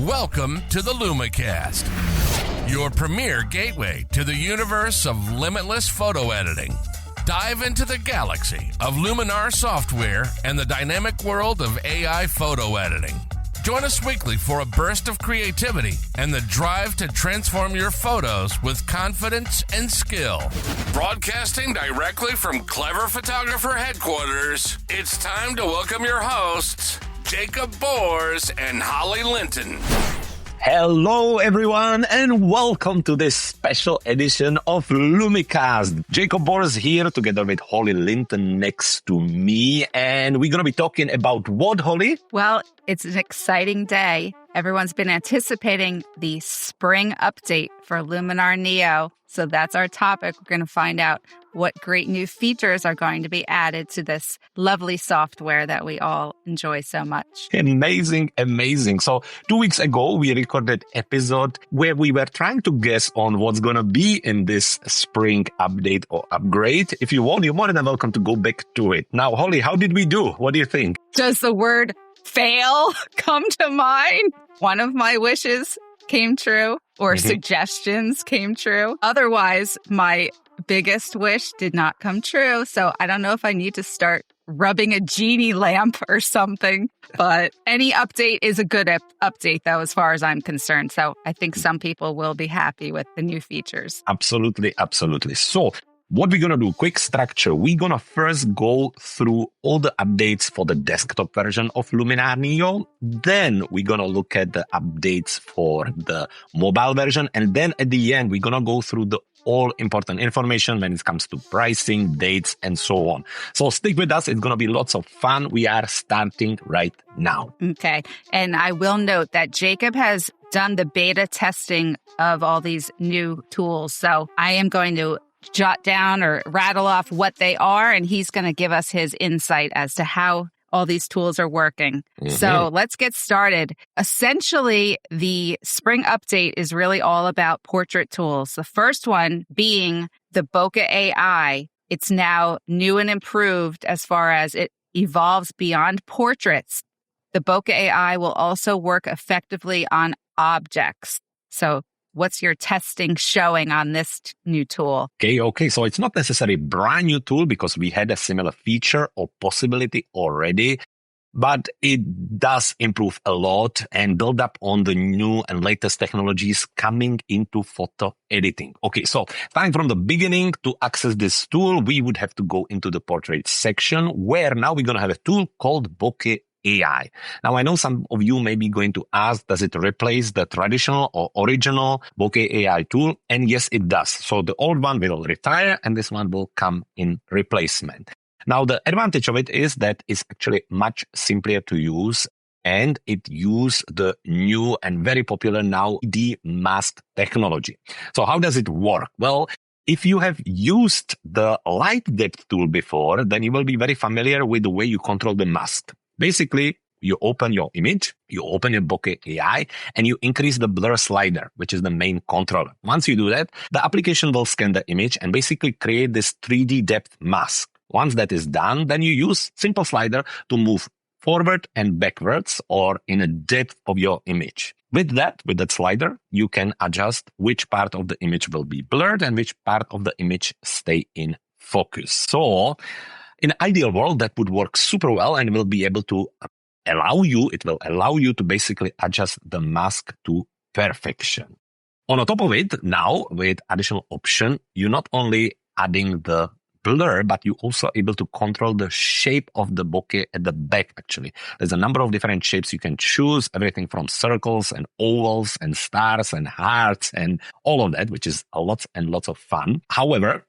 Welcome to the LumiCast, your premier gateway to the universe of limitless photo editing. Dive into the galaxy of Luminar software and the dynamic world of AI photo editing. Join us weekly for a burst of creativity and the drive to transform your photos with confidence and skill. Broadcasting directly from Clever Photographer headquarters, it's time to welcome your hosts, Jakub and Holly Linton. Hello, everyone, and welcome to this special edition of LumiCast. Jakub Bors here, together with Holly Linton next to me, and we're going to be talking about what, Holly? Well, it's an exciting day. Everyone's been anticipating the spring update for Luminar NEO, so that's our topic. We're going to find out what great new features are going to be added to this lovely software that we all enjoy so much. Amazing, amazing. So 2 weeks ago, we recorded an episode where we were trying to guess on what's going to be in this spring update or upgrade. If you want, you're more than welcome to go back to it. Now, Holly, how did we do? What do you think? Does the word fail come to mind? One of my wishes came true, or suggestions came true. Otherwise, my biggest wish did not come true. So I don't know if I need to start rubbing a genie lamp or something, but any update is a good update, though, as far as I'm concerned. So I think some people will be happy with the new features. Absolutely, absolutely. So what we're going to do, quick structure, we're going to first go through all the updates for the desktop version of Luminar NEO. Then we're going to look at the updates for the mobile version. And then at the end, we're going to go through the all important information when it comes to pricing, dates, and so on. So stick with us. It's going to be lots of fun. We are starting right now. Okay. And I will note that Jakub has done the beta testing of all these new tools. So I am going to jot down or rattle off what they are, and he's going to give us his insight as to how all these tools are working. So let's get started. Essentially, the spring update is really all about portrait tools. The first one being the Bokeh AI. It's now new and improved as far as it evolves beyond portraits. The Bokeh AI will also work effectively on objects. So what's your testing showing on this new tool? Okay. So it's not necessarily a brand new tool because we had a similar feature or possibility already, but it does improve a lot and build up on the new and latest technologies coming into photo editing. Okay, so starting from the beginning, to access this tool, we would have to go into the portrait section, where now we're going to have a tool called Bokeh AI. Now, I know some of you may be going to ask, does it replace the traditional or original Bokeh AI tool? And yes, it does. So the old one will retire and this one will come in replacement. Now, the advantage of it is that it's actually much simpler to use, and it uses the new and very popular now mask technology. So how does it work? Well, if you have used the light depth tool before, then you will be very familiar with the way you control the mask. Basically, you open your image, you open your Bokeh AI, and you increase the blur slider, which is the main controller. Once you do that, the application will scan the image and basically create this 3D depth mask. Once that is done, then you use simple slider to move forward and backwards or in a depth of your image. With that slider, you can adjust which part of the image will be blurred and which part of the image stay in focus. So in an ideal world, that would work super well and will be able to allow you to basically adjust the mask to perfection. On top of it, now with additional option, you're not only adding the blur, but you're also able to control the shape of the bokeh at the back, actually. There's a number of different shapes you can choose, everything from circles and ovals and stars and hearts and all of that, which is a lot and lots of fun. However,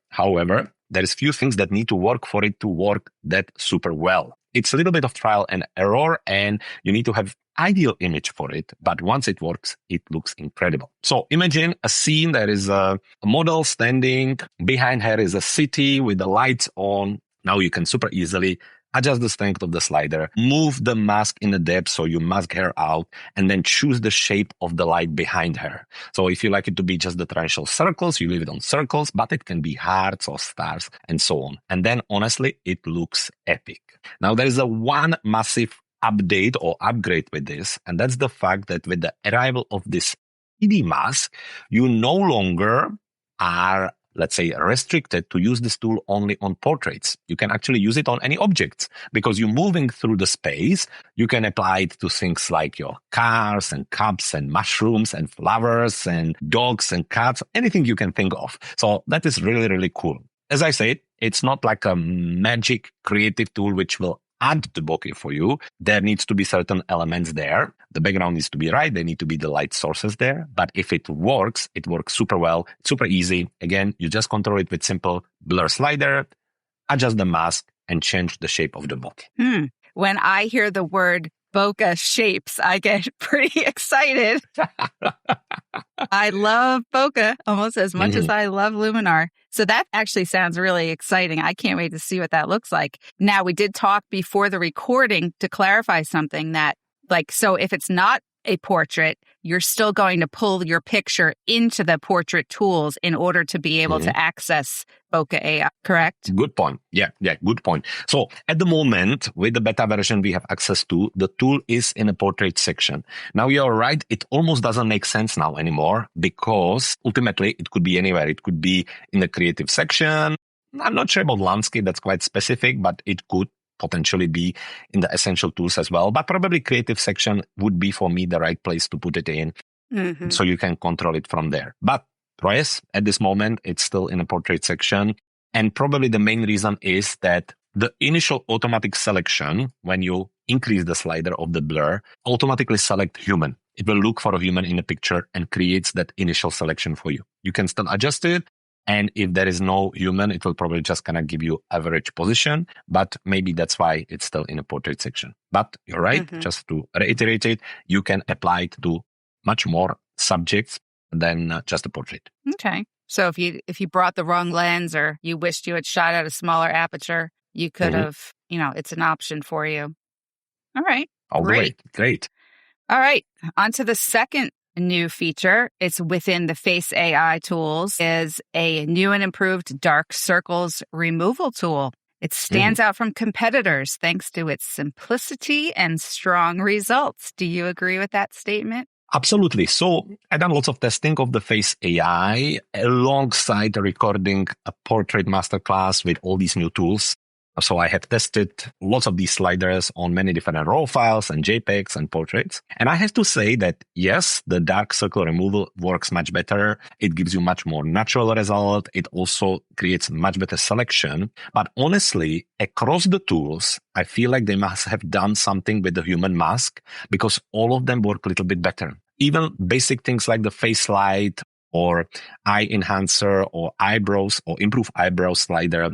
there's few things that need to work for it to work that super well. It's a little bit of trial and error, and you need to have ideal image for it. But once it works, it looks incredible. So imagine a scene. There is a model standing. Behind her is a city with the lights on. Now you can super easily adjust the strength of the slider, move the mask in the depth so you mask her out, and then choose the shape of the light behind her. So if you like it to be just the traditional circles, you leave it on circles, but it can be hearts or stars and so on. And then honestly, it looks epic. Now there is one massive update or upgrade with this. And that's the fact that with the arrival of this 3D mask, you no longer are, let's say, restricted to use this tool only on portraits. You can actually use it on any objects because you're moving through the space. You can apply it to things like your cars and cups and mushrooms and flowers and dogs and cats, anything you can think of. So that is really, really cool. As I said, it's not like a magic creative tool which will add the bokeh for you. There needs to be certain elements there. The background needs to be right. There need to be the light sources there. But if it works super well, super easy. Again, you just control it with simple blur slider, adjust the mask, and change the shape of the bokeh. When I hear the word bokeh shapes, I get pretty excited. I love bokeh almost as much as I love Luminar. So that actually sounds really exciting. I can't wait to see what that looks like. Now, we did talk before the recording to clarify something that, so if it's not a portrait, you're still going to pull your picture into the portrait tools in order to be able to access Bokeh AI, correct? Good point. Yeah, good point. So at the moment, with the beta version we have access to, the tool is in a portrait section. Now you're right, it almost doesn't make sense now anymore because ultimately it could be anywhere. It could be in the creative section. I'm not sure about landscape, that's quite specific, but it could potentially be in the essential tools as well. But probably creative section would be for me the right place to put it in. So you can control it from there. But yes, at this moment, it's still in a portrait section. And probably the main reason is that the initial automatic selection, when you increase the slider of the blur, automatically select human. It will look for a human in a picture and creates that initial selection for you. You can still adjust it. And if there is no human, it will probably just kind of give you average position. But maybe that's why it's still in a portrait section. But you're right. Just to reiterate it, you can apply it to much more subjects than just a portrait. Okay. So if you brought the wrong lens or you wished you had shot at a smaller aperture, you could have, it's an option for you. All right. All the way. Great. All right. On to the second new feature. It's within the Face AI tools, is a new and improved dark circles removal tool. It stands out from competitors thanks to its simplicity and strong results. Do you agree with that statement? Absolutely. So I've done lots of testing of the Face AI alongside recording a portrait masterclass with all these new tools. So I have tested lots of these sliders on many different RAW files and JPEGs and portraits. And I have to say that, yes, the dark circle removal works much better. It gives you much more natural result. It also creates much better selection. But honestly, across the tools, I feel like they must have done something with the human mask because all of them work a little bit better. Even basic things like the face light or eye enhancer or eyebrows or improve eyebrow slider,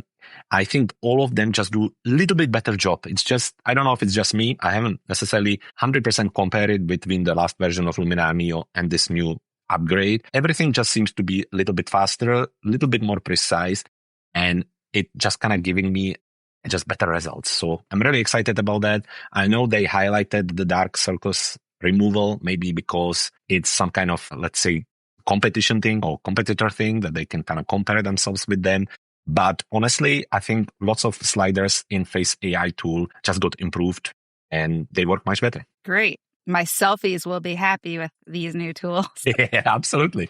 I think all of them just do a little bit better job. It's just, I don't know if it's just me. I haven't necessarily 100% compared it between the last version of Luminar NEO and this new upgrade. Everything just seems to be a little bit faster, a little bit more precise, and it just kind of giving me just better results. So I'm really excited about that. I know they highlighted the dark circles removal, maybe because it's some kind of, let's say, competition thing or competitor thing that they can kind of compare themselves with them. But honestly, I think lots of sliders in Face AI tool just got improved and they work much better. Great. My selfies will be happy with these new tools. Yeah, absolutely.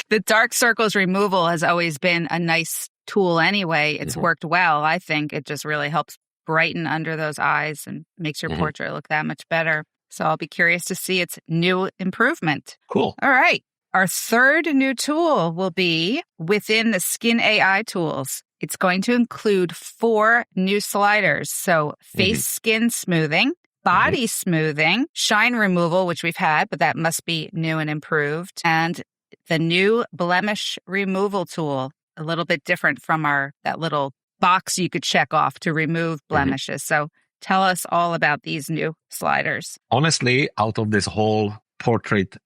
The dark circles removal has always been a nice tool anyway. It's worked well. I think it just really helps brighten under those eyes and makes your portrait look that much better. So I'll be curious to see its new improvement. Cool. All right. Our third new tool will be within the Skin AI tools. It's going to include 4 new sliders. So face skin smoothing, body smoothing, shine removal, which we've had, but that must be new and improved, and the new blemish removal tool, a little bit different from that little box you could check off to remove blemishes. So tell us all about these new sliders. Honestly, out of this whole portrait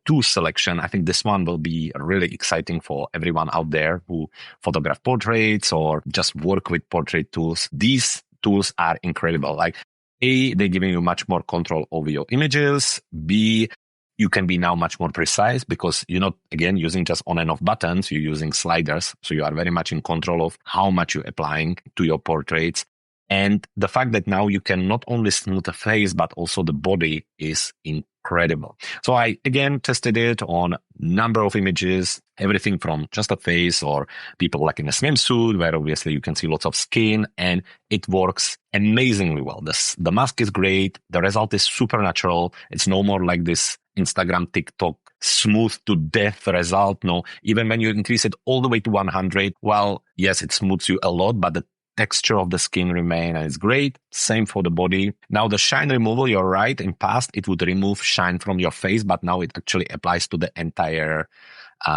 2 selection, I think this one will be really exciting for everyone out there who photograph portraits or just work with portrait tools. These tools are incredible. Like A, they're giving you much more control over your images. B, you can be now much more precise because you're not, again, using just on and off buttons. You're using sliders. So you are very much in control of how much you're applying to your portraits. And the fact that now you can not only smooth the face, but also the body is incredible. So I, again, tested it on number of images, everything from just a face or people like in a swimsuit, where obviously you can see lots of skin, and it works amazingly well. The mask is great. The result is super natural. It's no more like this Instagram, TikTok, smooth to death result. No, even when you increase it all the way to 100, well, yes, it smooths you a lot, but the texture of the skin remain and it's great. Same for the body. Now the shine removal, you're right. In past, it would remove shine from your face, but now it actually applies to the entire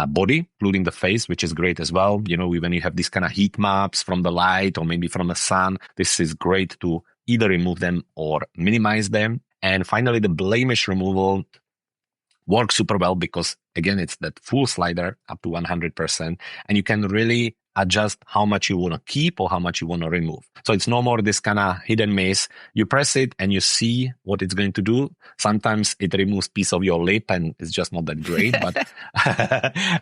body, including the face, which is great as well. You know, when you have these kind of heat maps from the light or maybe from the sun, this is great to either remove them or minimize them. And finally, the blemish removal works super well because, again, it's that full slider up to 100%, and you can really adjust how much you want to keep or how much you want to remove. So it's no more this kind of hidden maze. You press it and you see what it's going to do. Sometimes it removes piece of your lip and it's just not that great, but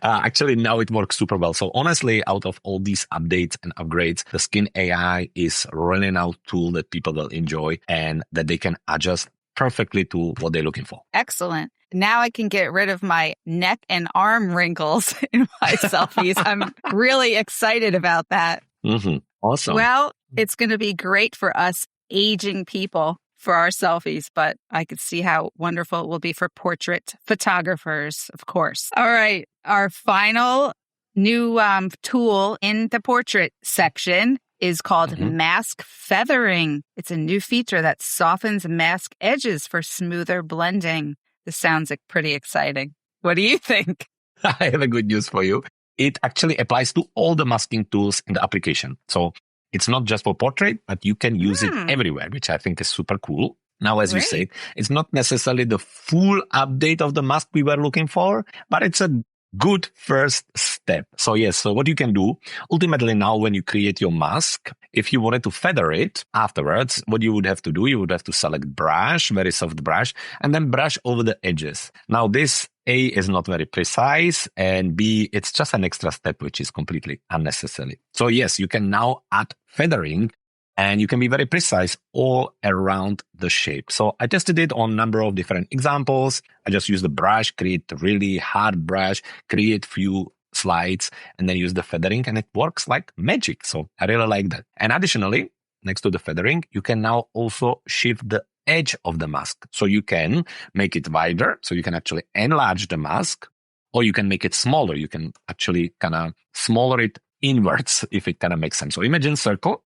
actually now it works super well. So honestly, out of all these updates and upgrades, the Skin AI is really now a tool that people will enjoy and that they can adjust perfectly to what they're looking for. Excellent. Now I can get rid of my neck and arm wrinkles in my selfies. I'm really excited about that. Mm-hmm. Awesome. Well, it's going to be great for us aging people for our selfies, but I could see how wonderful it will be for portrait photographers, of course. All right. Our final new tool in the portrait section is called mask feathering. It's a new feature that softens mask edges for smoother blending. This sounds like pretty exciting. What do you think? I have a good news for you. It actually applies to all the masking tools in the application. So it's not just for portrait, but you can use it everywhere, which I think is super cool. Now, as you said, it's not necessarily the full update of the mask we were looking for, but it's a good first step. So yes, so what you can do, ultimately now when you create your mask, if you wanted to feather it afterwards, what you would have to do, you would have to select brush, very soft brush, and then brush over the edges. Now this A is not very precise, and B, it's just an extra step, which is completely unnecessary. So yes, you can now add feathering and you can be very precise all around the shape. So I tested it on a number of different examples. I just used the brush, create a really hard brush, create few slides, and then use the feathering, and it works like magic. So I really like that. And additionally, next to the feathering, you can now also shift the edge of the mask. So you can make it wider, so you can actually enlarge the mask, or you can make it smaller. You can actually kind of smaller it inwards, if it kind of makes sense. So imagine circle.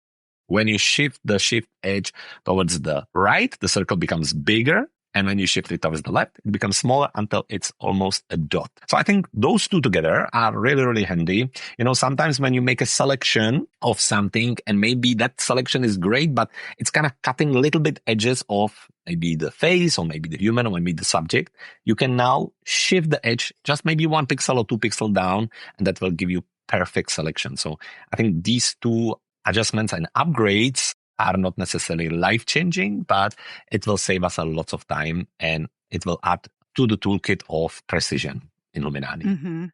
When you shift the shift edge towards the right, the circle becomes bigger. And when you shift it towards the left, it becomes smaller until it's almost a dot. So I think those two together are really, really handy. You know, sometimes when you make a selection of something and maybe that selection is great, but it's kind of cutting a little bit edges of maybe the face or maybe the human or maybe the subject, you can now shift the edge just maybe 1 pixel or 2 pixels down, and that will give you perfect selection. So I think these two adjustments and upgrades are not necessarily life-changing, but it will save us a lot of time and it will add to the toolkit of precision in Luminar NEO. Mm-hmm.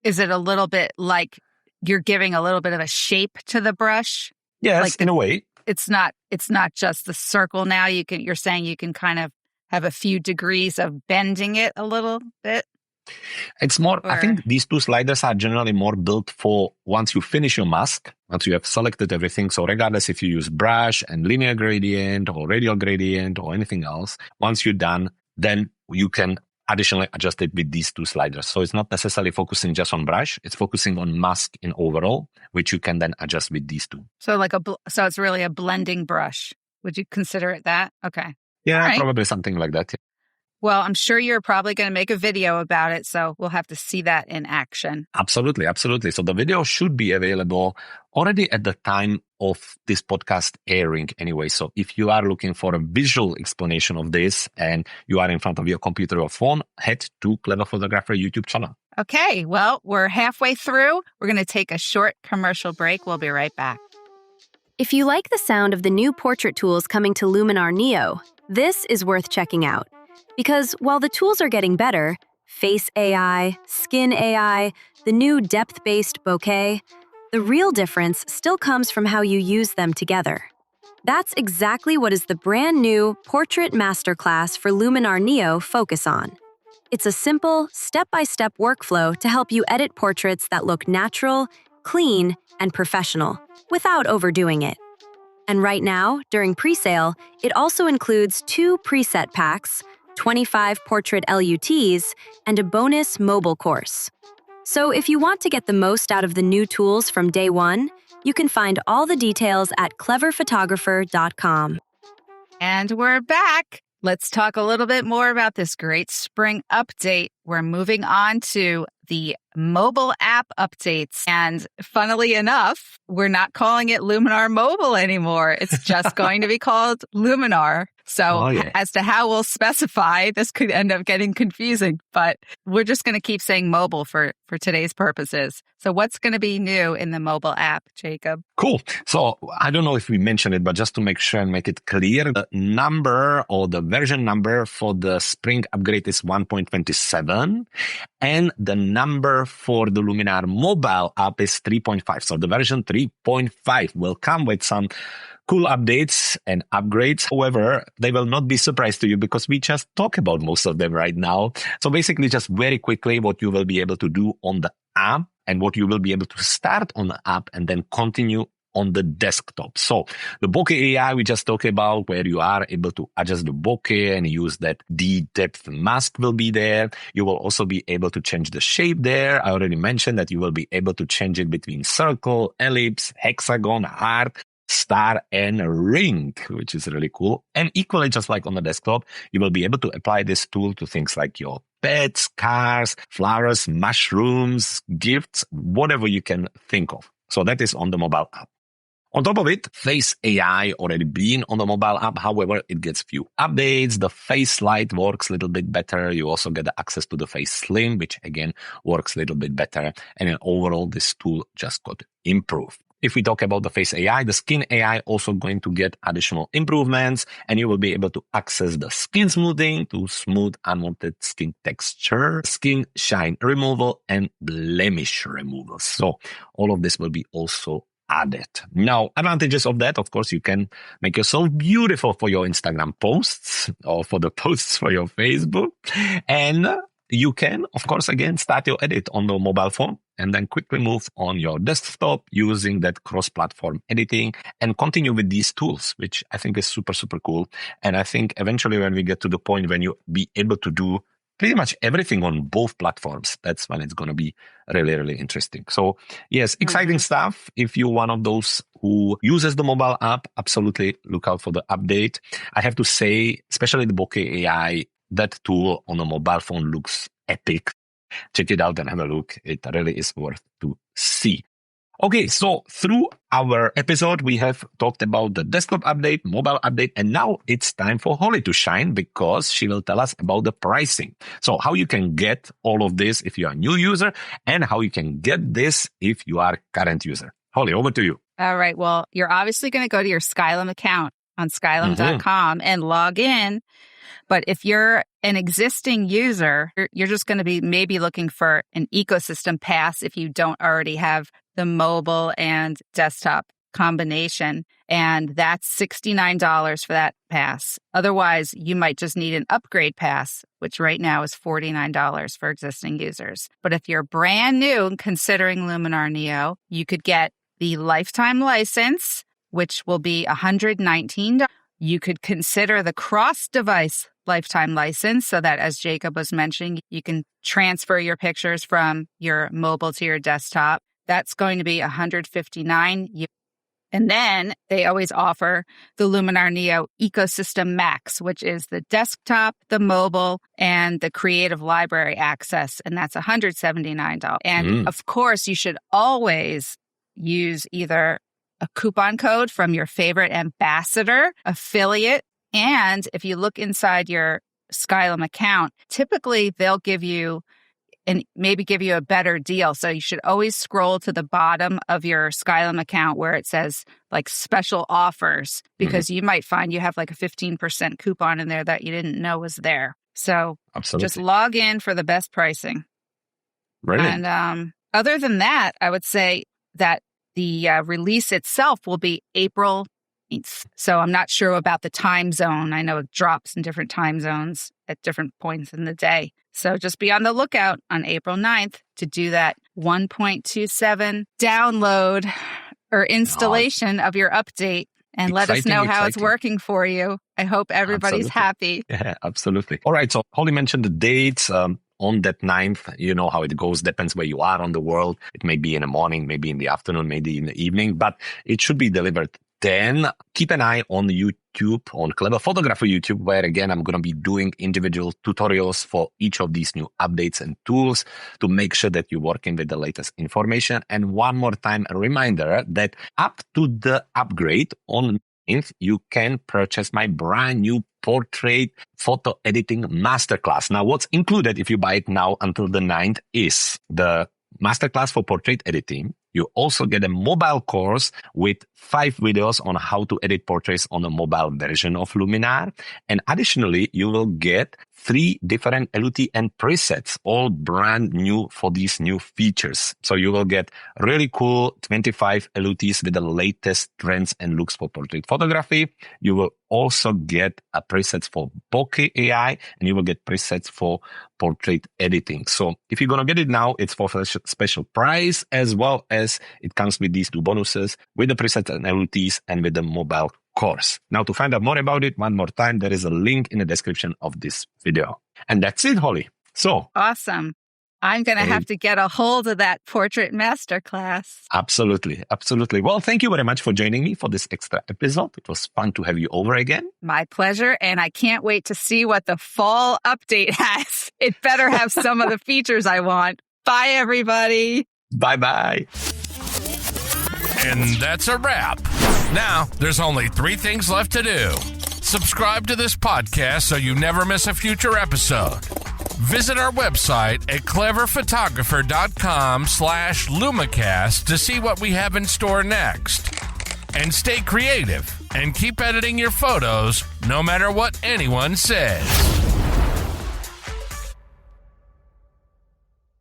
Is it a little bit like you're giving a little bit of a shape to the brush? Yes, like in a way. It's not just the circle now. You're saying you can kind of have a few degrees of bending it a little bit? It's more, I think these two sliders are generally more built for once you finish your mask, once you have selected everything. So regardless if you use brush and linear gradient or radial gradient or anything else, once you're done, then you can additionally adjust it with these two sliders. So it's not necessarily focusing just on brush. It's focusing on mask in overall, which you can then adjust with these two. So so it's really a blending brush. Would you consider it that? Okay. Yeah, probably something like that. Well, I'm sure you're probably going to make a video about it, so we'll have to see that in action. Absolutely, absolutely. So the video should be available already at the time of this podcast airing anyway. So if you are looking for a visual explanation of this and you are in front of your computer or phone, head to Clever Photographer YouTube channel. Okay, well, we're halfway through. We're going to take a short commercial break. We'll be right back. If you like the sound of the new portrait tools coming to Luminar NEO, this is worth checking out. Because while the tools are getting better, Face AI, Skin AI, the new depth-based Bokeh, the real difference still comes from how you use them together. That's exactly what is the brand new Portrait Masterclass for Luminar NEO focus on. It's a simple, step-by-step workflow to help you edit portraits that look natural, clean, and professional, without overdoing it. And right now, during pre-sale, it also includes 2 preset packs, 25 portrait LUTs, and a bonus mobile course. So if you want to get the most out of the new tools from day one, you can find all the details at cleverphotographer.com. And we're back. Let's talk a little bit more about this great spring update. We're moving on to the mobile app updates. And funnily enough, we're not calling it Luminar Mobile anymore. It's just going to be called Luminar. So as to how we'll specify, this could end up getting confusing, but we're just going to keep saying mobile for today's purposes. So what's going to be new in the mobile app, Jacob? Cool. So I don't know if we mentioned it, but just to make sure and make it clear, the number or the version number for the spring upgrade is 1.27. And the number for the Luminar mobile app is 3.5. So the version 3.5 will come with some cool updates and upgrades. However, they will not be surprise to you because we just talk about most of them right now. So basically, just very quickly, what you will be able to do on the app and what you will be able to start on the app and then continue on the desktop. So the Bokeh AI we just talked about, where you are able to adjust the bokeh and use that D-depth mask will be there. You will also be able to change the shape there. I already mentioned that you will be able to change it between circle, ellipse, hexagon, heart, star, and ring, which is really cool. And equally, just like on the desktop, you will be able to apply this tool to things like your pets, cars, flowers, mushrooms, gifts, whatever you can think of. So that is on the mobile app. On top of it, Face AI already been on the mobile app. However, it gets few updates. The Face Light works a little bit better. You also get access to the Face Slim, which again works a little bit better. And then overall, this tool just got improved. If we talk about the Face AI, the Skin AI also going to get additional improvements, and you will be able to access the skin smoothing to smooth unwanted skin texture, skin shine removal, and blemish removal. So all of this will be also added. Now, advantages of that, of course, you can make yourself beautiful for your Instagram posts or for the posts for your Facebook. And you can, of course, again, start your edit on the mobile phone and then quickly move on your desktop using that cross-platform editing and continue with these tools, which I think is super, super cool. And I think eventually when we get to the point when you be able to do pretty much everything on both platforms, that's when it's going to be really, really interesting. So yes, exciting stuff. If you're one of those who uses the mobile app, absolutely look out for the update. I have to say, especially the Bokeh AI, that tool on a mobile phone looks epic. Check it out and have a look. It really is worth to see. Okay, so through our episode, we have talked about the desktop update, mobile update, and now it's time for Holly to shine because she will tell us about the pricing. So how you can get all of this if you are a new user and how you can get this if you are a current user. Holly, over to you. All right. Well, you're obviously going to go to your Skylum account on skylum.com and log in. But if you're an existing user, you're just going to be maybe looking for an ecosystem pass if you don't already have the mobile and desktop combination. And that's $69 for that pass. Otherwise, you might just need an upgrade pass, which right now is $49 for existing users. But if you're brand new and considering Luminar NEO, you could get the lifetime license, which will be $119. You could consider the cross-device lifetime license so that, as Jacob was mentioning, you can transfer your pictures from your mobile to your desktop. That's going to be $159. And then they always offer the Luminar NEO Ecosystem Max, which is the desktop, the mobile, and the creative library access. And that's $179. And of course, you should always use either a coupon code from your favorite ambassador, affiliate, and if you look inside your Skylum account, typically they'll give you and maybe give you a better deal. So you should always scroll to the bottom of your Skylum account where it says like special offers, because you might find you have like a 15% coupon in there that you didn't know was there. So just log in for the best pricing. Brilliant. And other than that, I would say that the release itself will be April So I'm not sure about the time zone. I know it drops in different time zones at different points in the day. So just be on the lookout on April 9th to do that 1.27 download or installation of your update and let us know how it's working for you. I hope everybody's happy. Yeah, absolutely. All right. So Holly mentioned the dates. On that 9th, you know how it goes. Depends where you are on the world. It may be in the morning, maybe in the afternoon, maybe in the evening, but it should be delivered then. Keep an eye on YouTube, on Clever Photographer YouTube, where again, I'm going to be doing individual tutorials for each of these new updates and tools to make sure that you're working with the latest information. And one more time, a reminder that up to the upgrade on you can purchase my brand new portrait photo editing masterclass. Now, what's included if you buy it now until the 9th is the masterclass for portrait editing. You also get a mobile course with 5 videos on how to edit portraits on a mobile version of Luminar. And additionally, you will get 3 different LUT and presets, all brand new for these new features. So you will get really cool 25 LUTs with the latest trends and looks for portrait photography. You will also get presets for Bokeh AI, and you will get presets for portrait editing. So if you're going to get it now, it's for a special price, as well as it comes with these 2 bonuses with the presets and LUTs and with the mobile course. Now, to find out more about it, one more time, there is a link in the description of this video. And that's it, Holly. So awesome. I'm going to have to get a hold of that portrait masterclass. Absolutely. Absolutely. Well, thank you very much for joining me for this extra episode. It was fun to have you over again. My pleasure. And I can't wait to see what the fall update has. It better have some of the features I want. Bye, everybody. Bye-bye. And that's a wrap. Now, there's only 3 things left to do. Subscribe to this podcast so you never miss a future episode. Visit our website at cleverphotographer.com/LumiCast to see what we have in store next. And stay creative and keep editing your photos no matter what anyone says.